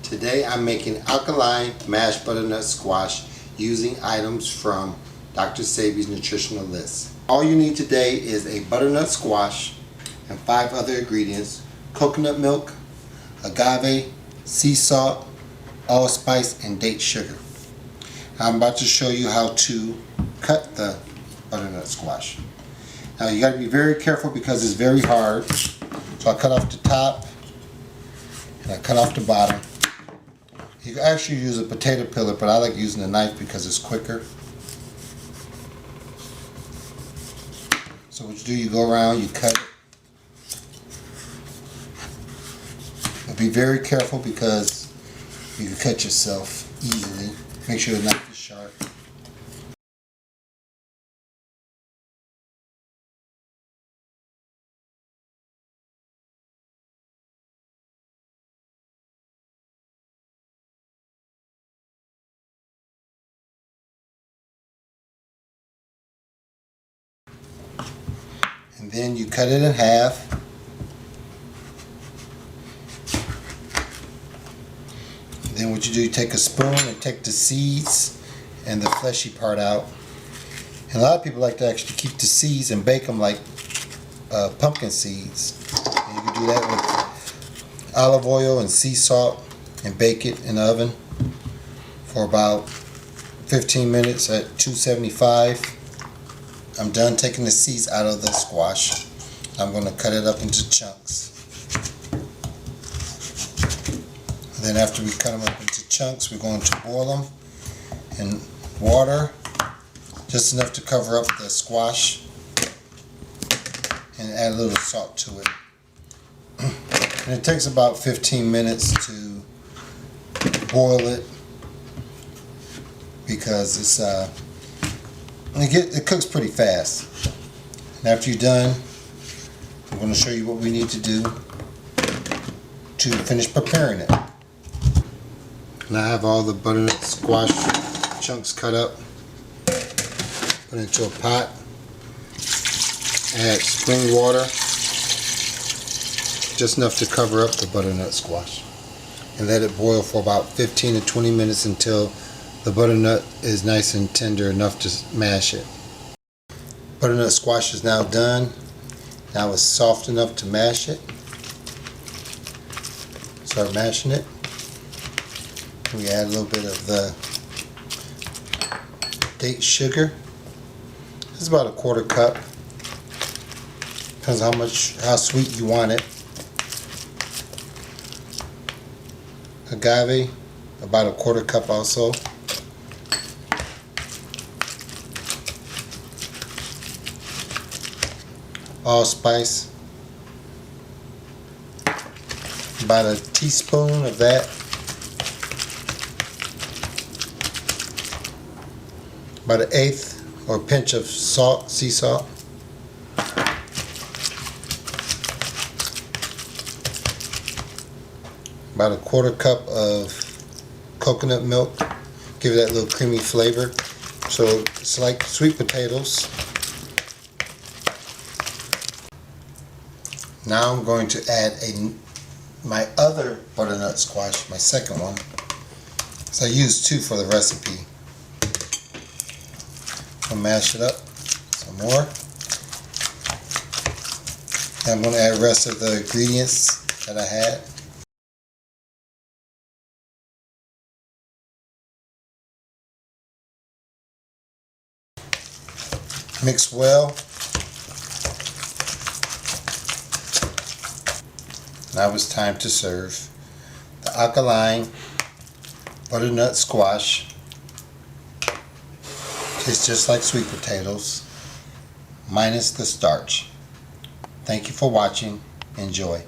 Today I'm making alkaline mashed butternut squash using items from Dr.Sebi's nutritional list. All you need today is a butternut squash and 5 other ingredients: coconut milk, agave, sea salt, allspice, and date sugar. I'm about to show you how to cut the butternut squash. Now you got to be very careful because it's very hard. So I cut off the top and I cut off the bottom. You can actually use a potato peeler, but I like using a knife because it's quicker. So what you do, you go around, you cut it. But be very careful because you can cut yourself easily. Make sure the knife is sharp. And then you cut it in half. And then what you do, you take a spoon and take the seeds and the fleshy part out. And a lot of people like to actually keep the seeds and bake them like pumpkin seeds. And you can do that with olive oil and sea salt and bake it in the oven for about 15 minutes at 275. I'm done taking the seeds out of the squash. I'm going to cut it up into chunks. And then after we cut them up into chunks, we're going to boil them in water, just enough to cover up the squash, and add a little salt to it. And it takes about 15 minutes to boil it because it cooks pretty fast. And after you're done, I'm going to show you what we need to do to finish preparing it. And I have all the butternut squash chunks cut up. Put it into a pot. Add spring water, just enough to cover up the butternut squash. And let it boil for about 15 to 20 minutes until the butternut is nice and tender enough to mash it. Butternut squash is now done. Now it's soft enough to mash it. Start mashing it. We add a little bit of the date sugar. It's about a 1/4 cup. Depends how sweet you want it. Agave, about a 1/4 cup also. Allspice, about a teaspoon of that. About an 1/8 or a pinch of salt, sea salt. About a 1/4 cup of coconut milk. Give it that little creamy flavor. So it's like sweet potatoes. Now I'm going to add my other butternut squash, my second one. So I used 2 for the recipe. I'll mash it up some more. And I'm going to add the rest of the ingredients that I had. Mix well. Now it's time to serve the alkaline butternut squash. Tastes just like sweet potatoes, minus the starch. Thank you for watching. Enjoy.